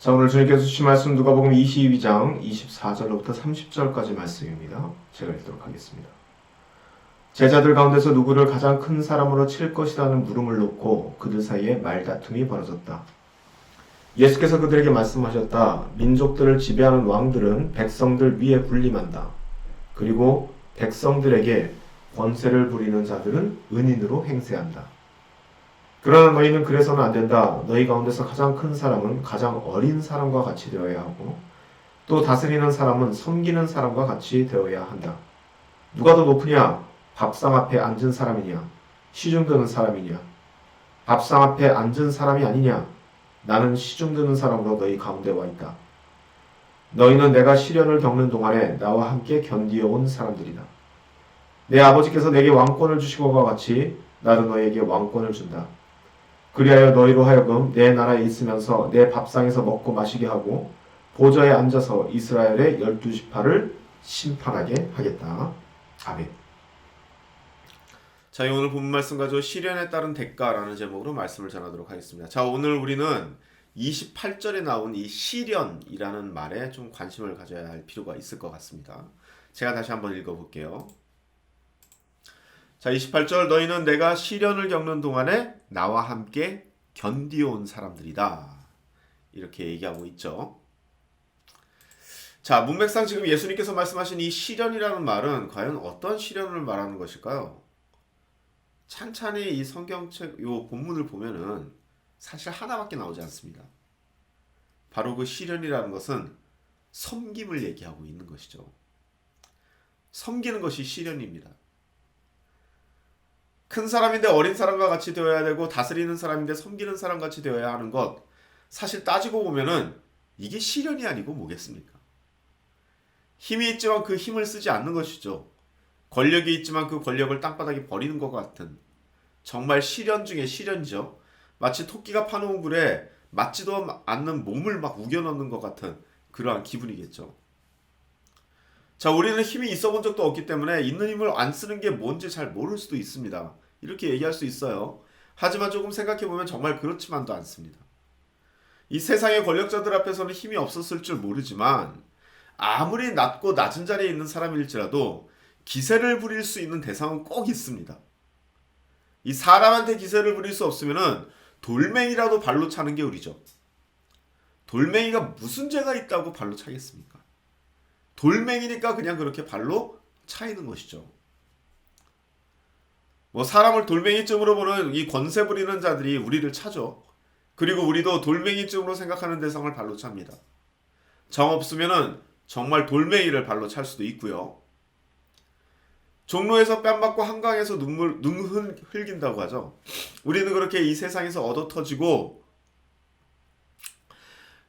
자, 오늘 주님께서 주신 말씀 누가복음 22장 24절로부터 30절까지 말씀입니다. 제가 읽도록 하겠습니다. 제자들 가운데서 누구를 가장 큰 사람으로 칠 것이라는 물음을 놓고 그들 사이에 말다툼이 벌어졌다. 예수께서 그들에게 말씀하셨다. 민족들을 지배하는 왕들은 백성들 위에 군림한다. 그리고 백성들에게 권세를 부리는 자들은 은인으로 행세한다. 그러나 너희는 그래서는 안 된다. 너희 가운데서 가장 큰 사람은 가장 어린 사람과 같이 되어야 하고 또 다스리는 사람은 섬기는 사람과 같이 되어야 한다. 누가 더 높으냐? 밥상 앞에 앉은 사람이냐? 시중 드는 사람이냐? 밥상 앞에 앉은 사람이 아니냐? 나는 시중 드는 사람으로 너희 가운데 와 있다. 너희는 내가 시련을 겪는 동안에 나와 함께 견디어온 사람들이다. 내 아버지께서 내게 왕권을 주신 것과 같이 나도 너희에게 왕권을 준다. 그리하여 너희로 하여금 내 나라에 있으면서 내 밥상에서 먹고 마시게 하고 보좌에 앉아서 이스라엘의 12지파를 심판하게 하겠다. 아멘. 자, 오늘 본문 말씀 가지고 시련에 따른 대가라는 제목으로 말씀을 전하도록 하겠습니다. 자, 오늘 우리는 28절에 나온 이 시련이라는 말에 좀 관심을 가져야 할 필요가 있을 것 같습니다. 제가 다시 한번 읽어볼게요. 자, 28절 너희는 내가 시련을 겪는 동안에 나와 함께 견디어온 사람들이다. 이렇게 얘기하고 있죠. 자, 문맥상 지금 예수님께서 말씀하신 이 시련이라는 말은 과연 어떤 시련을 말하는 것일까요? 찬찬히 이 성경책 요 본문을 보면은 사실 하나밖에 나오지 않습니다. 바로 그 시련이라는 것은 섬김을 얘기하고 있는 것이죠. 섬기는 것이 시련입니다. 큰 사람인데 어린 사람과 같이 되어야 되고 다스리는 사람인데 섬기는 사람 같이 되어야 하는 것, 사실 따지고 보면은 이게 시련이 아니고 뭐겠습니까? 힘이 있지만 그 힘을 쓰지 않는 것이죠. 권력이 있지만 그 권력을 땅바닥에 버리는 것 같은 정말 시련 중에 시련이죠. 마치 토끼가 파놓은 굴에 맞지도 않는 몸을 막 우겨넣는 것 같은 그러한 기분이겠죠. 자, 우리는 힘이 있어 본 적도 없기 때문에 있는 힘을 안 쓰는 게 뭔지 잘 모를 수도 있습니다. 이렇게 얘기할 수 있어요. 하지만 조금 생각해보면 정말 그렇지만도 않습니다. 이 세상의 권력자들 앞에서는 힘이 없었을 줄 모르지만 아무리 낮고 낮은 자리에 있는 사람일지라도 기세를 부릴 수 있는 대상은 꼭 있습니다. 이 사람한테 기세를 부릴 수 없으면은 돌멩이라도 발로 차는 게 우리죠. 돌멩이가 무슨 죄가 있다고 발로 차겠습니까? 돌멩이니까 그냥 그렇게 발로 차이는 것이죠. 뭐 사람을 돌멩이쯤으로 보는 이 권세 부리는 자들이 우리를 차죠. 그리고 우리도 돌멩이쯤으로 생각하는 대상을 발로 찹니다. 정 없으면은 정말 돌멩이를 발로 찰 수도 있고요. 종로에서 뺨 맞고 한강에서 눈 흘긴다고 하죠. 우리는 그렇게 이 세상에서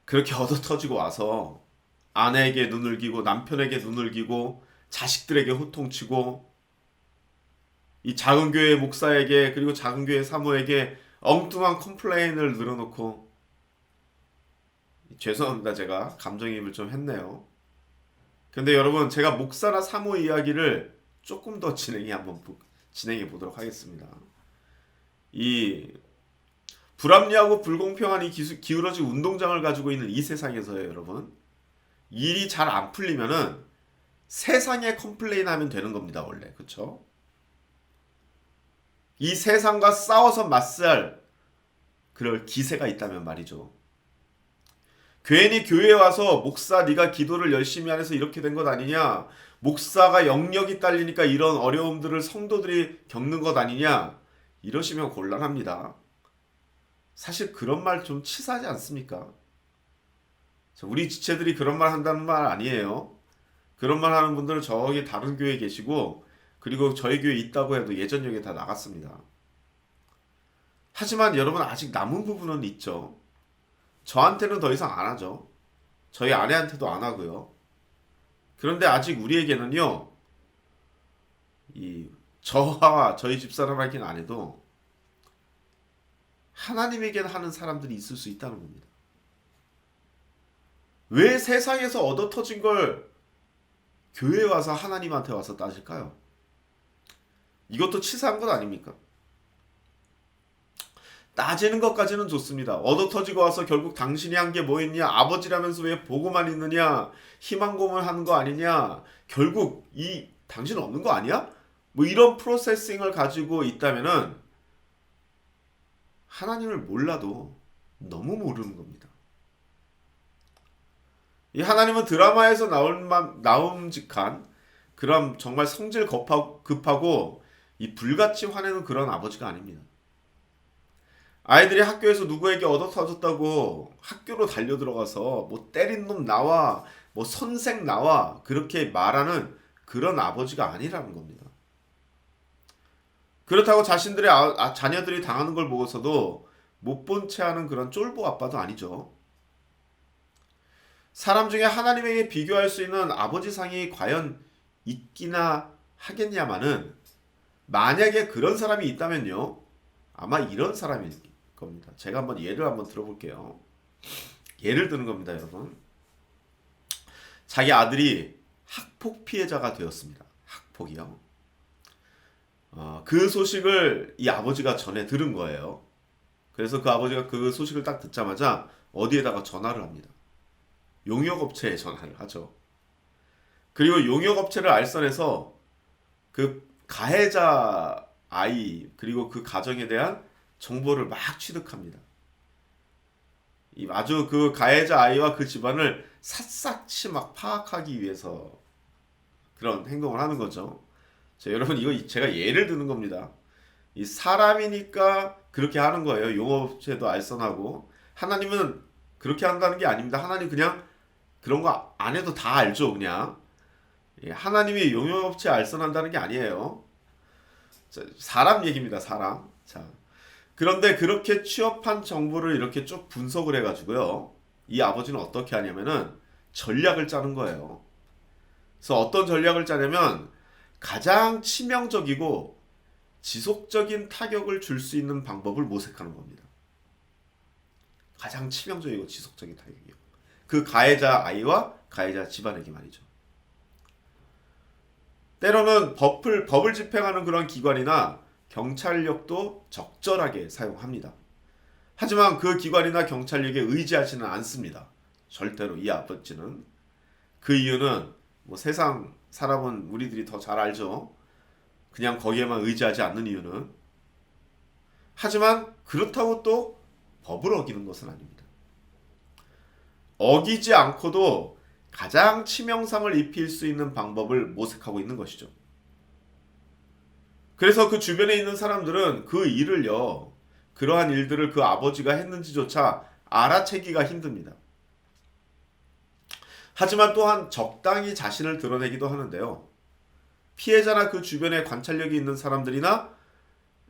그렇게 얻어 터지고 와서 아내에게 눈을 기고 남편에게 눈을 기고 자식들에게 호통치고 이 작은 교회 목사에게 그리고 작은 교회 사모에게 엉뚱한 컴플레인을 늘어놓고, 죄송합니다. 제가 감정이입을 좀 했네요. 근데 여러분, 제가 목사나 사모 이야기를 조금 더 진행해 보도록 하겠습니다. 이 불합리하고 불공평한 이 기울어진 운동장을 가지고 있는 이 세상에서요, 여러분, 일이 잘 안 풀리면은 세상에 컴플레인 하면 되는 겁니다, 원래. 그쵸? 이 세상과 싸워서 맞설 그럴 기세가 있다면 말이죠. 괜히 교회에 와서 목사 네가 기도를 열심히 안 해서 이렇게 된 것 아니냐, 목사가 영역이 딸리니까 이런 어려움들을 성도들이 겪는 것 아니냐, 이러시면 곤란합니다. 사실 그런 말 좀 치사하지 않습니까? 우리 지체들이 그런 말 한다는 말 아니에요. 그런 말 하는 분들은 저기 다른 교회에 계시고, 그리고 저희 교회에 있다고 해도 예전역에 다 나갔습니다. 하지만 여러분, 아직 남은 부분은 있죠. 저한테는 더 이상 안 하죠. 저희 아내한테도 안 하고요. 그런데 아직 우리에게는요, 저와 저희 집사람에게는 안 해도 하나님에게는 하는 사람들이 있을 수 있다는 겁니다. 왜 세상에서 얻어 터진 걸 교회에 와서 하나님한테 와서 따질까요? 이것도 치사한 것 아닙니까? 따지는 것까지는 좋습니다. 얻어터지고 와서 결국 당신이 한 게 뭐 있냐? 아버지라면서 왜 보고만 있느냐? 희망 고문하는 거 아니냐? 결국 이 당신 없는 거 아니야? 뭐 이런 프로세싱을 가지고 있다면은 하나님을 몰라도 너무 모르는 겁니다. 이 하나님은 드라마에서 나옴직한 그런 정말 성질 급하고 이 불같이 화내는 그런 아버지가 아닙니다. 아이들이 학교에서 누구에게 얻어터졌다고 학교로 달려 들어가서 뭐 때린 놈 나와, 뭐 선생 나와 그렇게 말하는 그런 아버지가 아니라는 겁니다. 그렇다고 자신들의 자녀들이 당하는 걸 보고서도 못 본 채 하는 그런 쫄보 아빠도 아니죠. 사람 중에 하나님에게 비교할 수 있는 아버지상이 과연 있기나 하겠냐마는 만약에 그런 사람이 있다면요. 아마 이런 사람일 겁니다. 제가 한번 예를 한번 들어볼게요. 예를 드는 겁니다, 여러분. 자기 아들이 학폭 피해자가 되었습니다. 학폭이요. 그 소식을 이 아버지가 전에 들은 거예요. 그래서 그 아버지가 그 소식을 딱 듣자마자 어디에다가 전화를 합니다. 용역업체에 전화를 하죠. 그리고 용역업체를 알선해서 그 가해자 아이 그리고 그 가정에 대한 정보를 막 취득합니다. 아주 그 가해자 아이와 그 집안을 샅샅이 막 파악하기 위해서 그런 행동을 하는 거죠. 자, 여러분 이거 제가 예를 드는 겁니다. 이 사람이니까 그렇게 하는 거예요. 용업체도 알선하고 하나님은 그렇게 한다는 게 아닙니다. 하나님 그냥 그런 거 안 해도 다 알죠, 그냥. 하나님이 용역업체 알선한다는 게 아니에요. 자, 사람 얘기입니다, 사람. 자, 그런데 그렇게 취업한 정보를 이렇게 쭉 분석을 해가지고요. 이 아버지는 어떻게 하냐면은 전략을 짜는 거예요. 그래서 어떤 전략을 짜냐면 가장 치명적이고 지속적인 타격을 줄 수 있는 방법을 모색하는 겁니다. 가장 치명적이고 지속적인 타격이요. 그 가해자 아이와 가해자 집안에게 말이죠. 때로는 법을 집행하는 그런 기관이나 경찰력도 적절하게 사용합니다. 하지만 그 기관이나 경찰력에 의지하지는 않습니다. 절대로 이 아버지는. 그 이유는 뭐 세상 사람은 우리들이 더 잘 알죠. 그냥 거기에만 의지하지 않는 이유는. 하지만 그렇다고 또 법을 어기는 것은 아닙니다. 어기지 않고도 가장 치명상을 입힐 수 있는 방법을 모색하고 있는 것이죠. 그래서 그 주변에 있는 사람들은 그 일을요, 그러한 일들을 그 아버지가 했는지조차 알아채기가 힘듭니다. 하지만 또한 적당히 자신을 드러내기도 하는데요. 피해자나 그 주변에 관찰력이 있는 사람들이나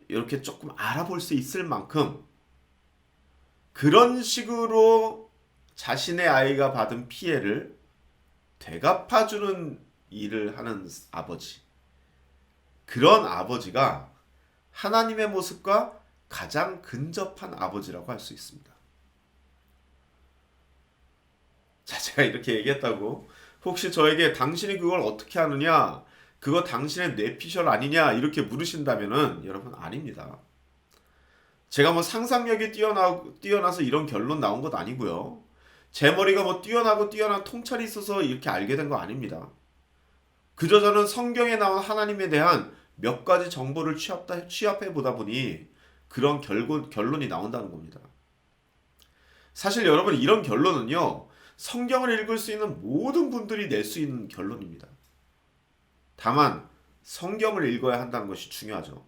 이렇게 조금 알아볼 수 있을 만큼 그런 식으로 자신의 아이가 받은 피해를 되갚아주는 일을 하는 아버지. 그런 아버지가 하나님의 모습과 가장 근접한 아버지라고 할 수 있습니다. 자, 제가 이렇게 얘기했다고 혹시 저에게 당신이 그걸 어떻게 하느냐, 그거 당신의 뇌피셜 아니냐 이렇게 물으신다면은 여러분 아닙니다. 제가 뭐 상상력이 뛰어나서 이런 결론 나온 것 아니고요. 제 머리가 뭐 뛰어난 통찰이 있어서 이렇게 알게 된 거 아닙니다. 그저 저는 성경에 나온 하나님에 대한 몇 가지 정보를 취합해 보다 보니 그런 결론이 나온다는 겁니다. 사실 여러분 이런 결론은요, 성경을 읽을 수 있는 모든 분들이 낼 수 있는 결론입니다. 다만 성경을 읽어야 한다는 것이 중요하죠.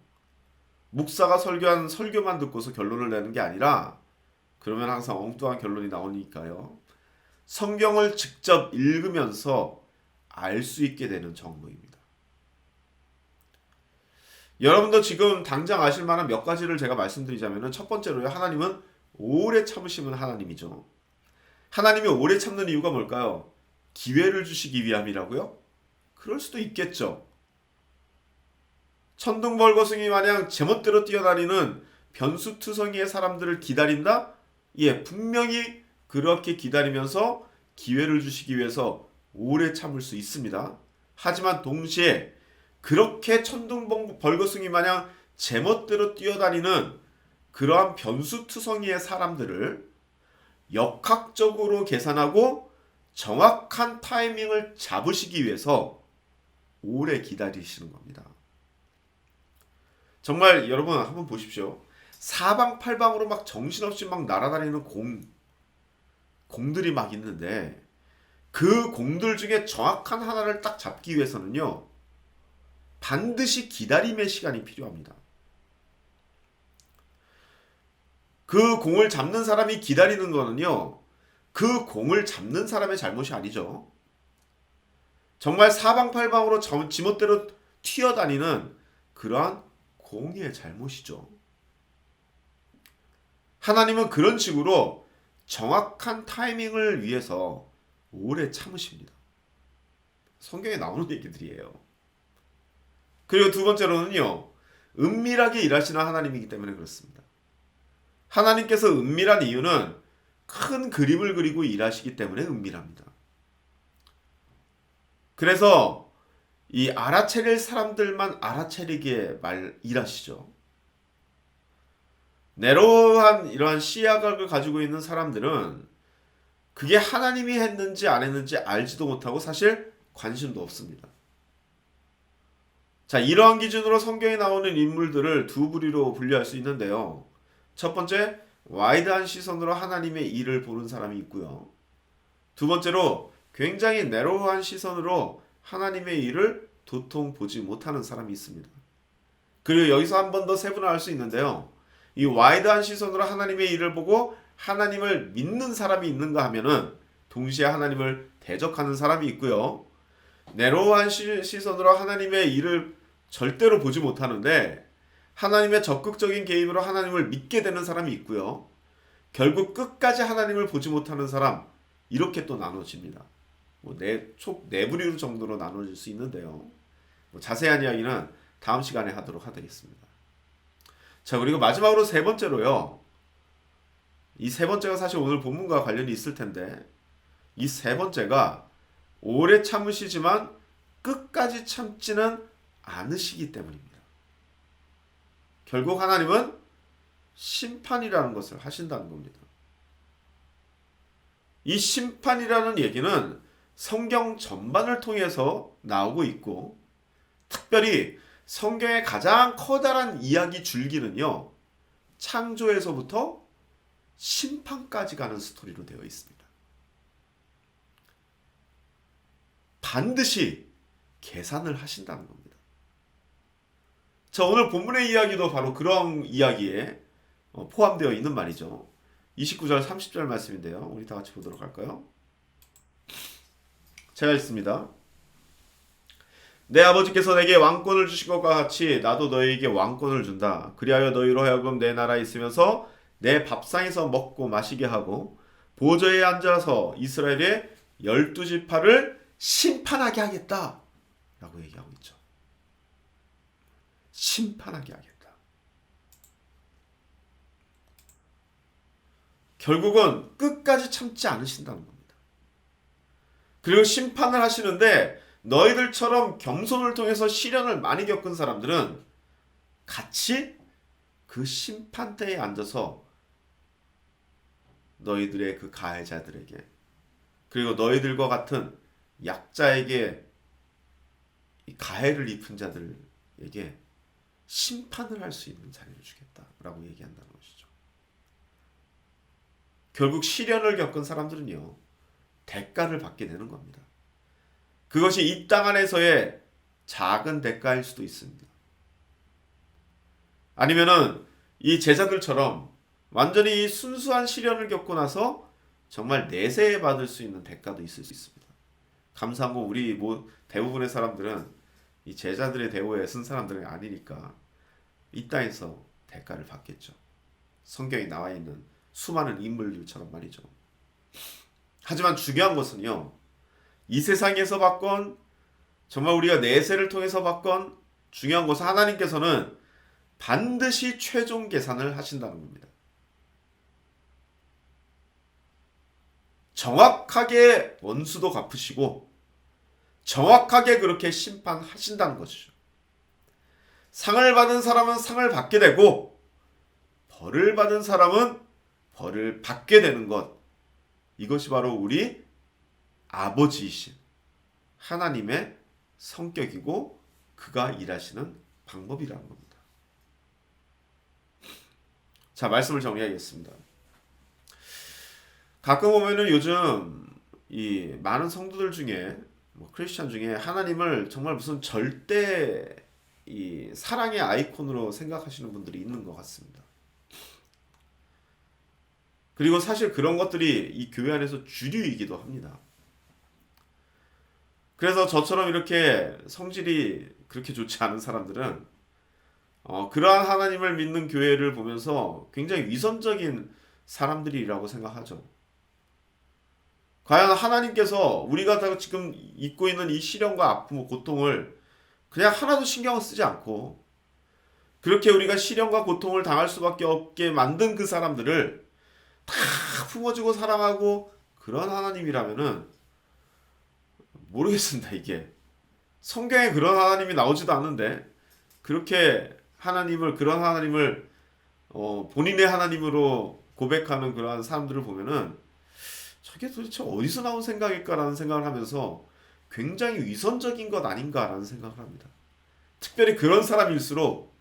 목사가 설교한 설교만 듣고서 결론을 내는 게 아니라 그러면 항상 엉뚱한 결론이 나오니까요. 성경을 직접 읽으면서 알 수 있게 되는 정보입니다. 여러분도 지금 당장 아실 만한 몇 가지를 제가 말씀드리자면 첫 번째로요. 하나님은 오래 참으시는 하나님이죠. 하나님이 오래 참는 이유가 뭘까요? 기회를 주시기 위함이라고요? 그럴 수도 있겠죠. 천둥벌거숭이 마냥 제멋대로 뛰어다니는 변수투성이의 사람들을 기다린다? 예, 분명히 그렇게 기다리면서 기회를 주시기 위해서 오래 참을 수 있습니다. 하지만 동시에 그렇게 천둥벌거숭이 마냥 제멋대로 뛰어다니는 그러한 변수투성이의 사람들을 역학적으로 계산하고 정확한 타이밍을 잡으시기 위해서 오래 기다리시는 겁니다. 정말 여러분 한번 보십시오. 사방팔방으로 막 정신없이 막 날아다니는 공들이 막 있는데 그 공들 중에 정확한 하나를 딱 잡기 위해서는요, 반드시 기다림의 시간이 필요합니다. 그 공을 잡는 사람이 기다리는 거는요, 그 공을 잡는 사람의 잘못이 아니죠. 정말 사방팔방으로 지멋대로 튀어다니는 그러한 공의 잘못이죠. 하나님은 그런 식으로 정확한 타이밍을 위해서 오래 참으십니다. 성경에 나오는 얘기들이에요. 그리고 두 번째로는요, 은밀하게 일하시는 하나님이기 때문에 그렇습니다. 하나님께서 은밀한 이유는 큰 그림을 그리고 일하시기 때문에 은밀합니다. 그래서 이 알아차릴 사람들만 알아차리게 일하시죠. 내로한 이러한 시야각을 가지고 있는 사람들은 그게 하나님이 했는지 안 했는지 알지도 못하고 사실 관심도 없습니다. 자, 이러한 기준으로 성경에 나오는 인물들을 두 부류로 분류할 수 있는데요. 첫 번째, 와이드한 시선으로 하나님의 일을 보는 사람이 있고요. 두 번째로 굉장히 내로우한 시선으로 하나님의 일을 도통 보지 못하는 사람이 있습니다. 그리고 여기서 한 번 더 세분화할 수 있는데요. 이 와이드한 시선으로 하나님의 일을 보고 하나님을 믿는 사람이 있는가 하면은 동시에 하나님을 대적하는 사람이 있고요. 내로우한 시선으로 하나님의 일을 절대로 보지 못하는데 하나님의 적극적인 개입으로 하나님을 믿게 되는 사람이 있고요. 결국 끝까지 하나님을 보지 못하는 사람, 이렇게 또 나눠집니다. 총 4부류 정도로 나눠질 수 있는데요. 자세한 이야기는 다음 시간에 하도록 하겠습니다. 자, 그리고 마지막으로 세 번째로요. 이 세 번째가 사실 오늘 본문과 관련이 있을 텐데, 이 세 번째가 오래 참으시지만 끝까지 참지는 않으시기 때문입니다. 결국 하나님은 심판이라는 것을 하신다는 겁니다. 이 심판이라는 얘기는 성경 전반을 통해서 나오고 있고, 특별히 성경의 가장 커다란 이야기 줄기는요, 창조에서부터 심판까지 가는 스토리로 되어 있습니다. 반드시 계산을 하신다는 겁니다. 자, 오늘 본문의 이야기도 바로 그런 이야기에 포함되어 있는 말이죠. 29절 30절 말씀인데요. 우리 다 같이 보도록 할까요? 제가 읽습니다. 내 아버지께서 내게 왕권을 주신 것과 같이 나도 너희에게 왕권을 준다. 그리하여 너희로 하여금 내 나라에 있으면서 내 밥상에서 먹고 마시게 하고 보좌에 앉아서 이스라엘의 12지파를 심판하게 하겠다 라고 얘기하고 있죠. 심판하게 하겠다. 결국은 끝까지 참지 않으신다는 겁니다. 그리고 심판을 하시는데 너희들처럼 겸손을 통해서 시련을 많이 겪은 사람들은 같이 그 심판대에 앉아서 너희들의 그 가해자들에게, 그리고 너희들과 같은 약자에게, 가해를 입은 자들에게 심판을 할 수 있는 자리를 주겠다라고 얘기한다는 것이죠. 결국 시련을 겪은 사람들은요, 대가를 받게 되는 겁니다. 그것이 이 땅 안에서의 작은 대가일 수도 있습니다. 아니면은 이 제자들처럼 완전히 이 순수한 시련을 겪고 나서 정말 내세에 받을 수 있는 대가도 있을 수 있습니다. 감사한 건 우리 대부분의 사람들은 이 제자들의 대우에 쓴 사람들은 아니니까 이 땅에서 대가를 받겠죠. 성경에 나와 있는 수많은 인물들처럼 말이죠. 하지만 중요한 것은요, 이 세상에서 받건 정말 우리가 내세를 통해서 받건 중요한 것은 하나님께서는 반드시 최종 계산을 하신다는 겁니다. 정확하게 원수도 갚으시고 정확하게 그렇게 심판하신다는 것이죠. 상을 받은 사람은 상을 받게 되고 벌을 받은 사람은 벌을 받게 되는 것. 이것이 바로 우리 아버지이신 하나님의 성격이고 그가 일하시는 방법이라는 겁니다. 자, 말씀을 정리하겠습니다. 가끔 보면은 요즘 이 많은 성도들 중에 크리스천 중에 하나님을 정말 무슨 절대 이 사랑의 아이콘으로 생각하시는 분들이 있는 것 같습니다. 그리고 사실 그런 것들이 이 교회 안에서 주류이기도 합니다. 그래서 저처럼 이렇게 성질이 그렇게 좋지 않은 사람들은 그러한 하나님을 믿는 교회를 보면서 굉장히 위선적인 사람들이라고 생각하죠. 과연 하나님께서 우리가 다 지금 입고 있는 이 시련과 아픔, 고통을 그냥 하나도 신경을 쓰지 않고 그렇게 우리가 시련과 고통을 당할 수밖에 없게 만든 그 사람들을 다 품어주고 사랑하고 그런 하나님이라면은 모르겠습니다. 이게 성경에 그런 하나님이 나오지도 않는데 그렇게 그런 하나님을 본인의 하나님으로 고백하는 그러한 사람들을 보면은 저게 도대체 어디서 나온 생각일까라는 생각을 하면서 굉장히 위선적인 것 아닌가라는 생각을 합니다. 특별히 그런 사람일수록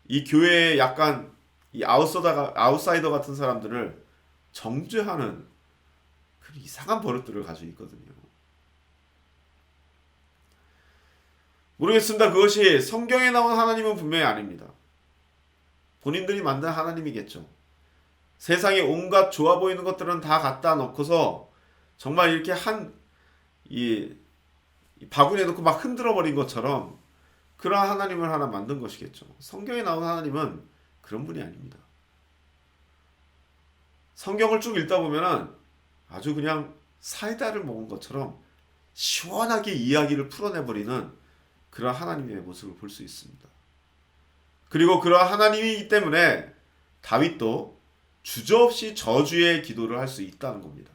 이 교회에 약간 이 아웃사이더 같은 사람들을 정죄하는 그 이상한 버릇들을 가지고 있거든요. 모르겠습니다. 그것이 성경에 나온 하나님은 분명히 아닙니다. 본인들이 만든 하나님이겠죠. 세상에 온갖 좋아 보이는 것들은 다 갖다 놓고서 정말 이렇게 이 바구니에 넣고 막 흔들어 버린 것처럼 그런 하나님을 하나 만든 것이겠죠. 성경에 나온 하나님은 그런 분이 아닙니다. 성경을 쭉 읽다 보면은 아주 그냥 사이다를 먹은 것처럼 시원하게 이야기를 풀어내버리는 그런 하나님의 모습을 볼 수 있습니다. 그리고 그런 하나님이기 때문에 다윗도 주저없이 저주의 기도를 할 수 있다는 겁니다.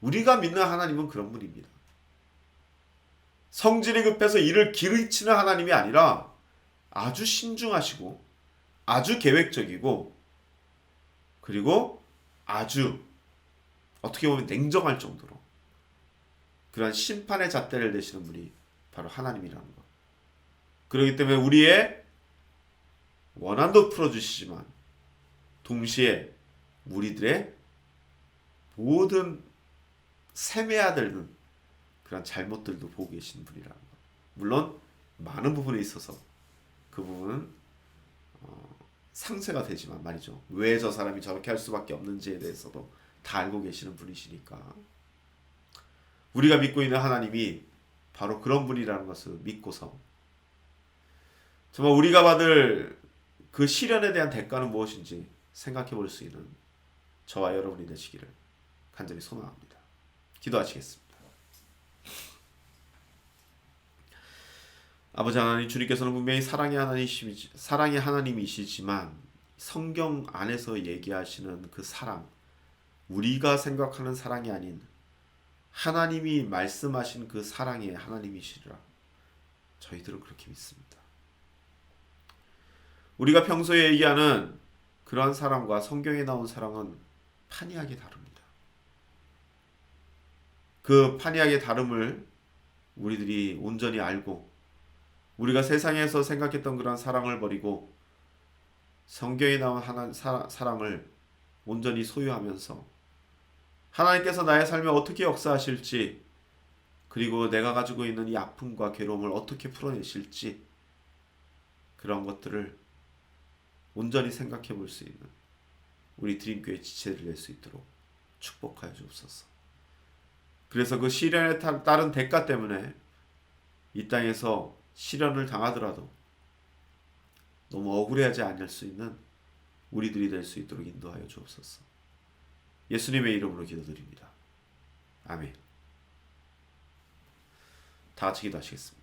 우리가 믿는 하나님은 그런 분입니다. 성질이 급해서 이를 기르치는 하나님이 아니라 아주 신중하시고 아주 계획적이고 그리고 아주 어떻게 보면 냉정할 정도로 그런 심판의 잣대를 내시는 분이 바로 하나님이라는 것. 그렇기 때문에 우리의 원한도 풀어주시지만 동시에 우리들의 모든 세매야 되는 그런 잘못들도 보고 계시는 분이라는 것. 물론 많은 부분에 있어서 그 부분은 상세가 되지만 말이죠. 왜 저 사람이 저렇게 할 수밖에 없는지에 대해서도 다 알고 계시는 분이시니까 우리가 믿고 있는 하나님이 바로 그런 분이라는 것을 믿고서 정말 우리가 받을 그 시련에 대한 대가는 무엇인지 생각해 볼 수 있는 저와 여러분이 되시기를 간절히 소망합니다. 기도하시겠습니다. 아버지 하나님, 주님께서는 분명히 사랑의 하나님이시지만 성경 안에서 얘기하시는 그 사랑, 우리가 생각하는 사랑이 아닌 하나님이 말씀하신 그 사랑의 하나님이시리라 저희들은 그렇게 믿습니다. 우리가 평소에 얘기하는 그러한 사랑과 성경에 나온 사랑은 판이하게 다릅니다. 그 판이하게 다름을 우리들이 온전히 알고 우리가 세상에서 생각했던 그런 사랑을 버리고 성경에 나온 사랑을 온전히 소유하면서 하나님께서 나의 삶에 어떻게 역사하실지 그리고 내가 가지고 있는 이 아픔과 괴로움을 어떻게 풀어내실지 그런 것들을 온전히 생각해 볼 수 있는 우리 드림교회 지체를 낼 수 있도록 축복하여 주옵소서. 그래서 그 시련에 따른 대가 때문에 이 땅에서 시련을 당하더라도 너무 억울해하지 않을 수 있는 우리들이 될 수 있도록 인도하여 주옵소서. 예수님의 이름으로 기도드립니다. 아멘. 다 같이 기도하시겠습니다.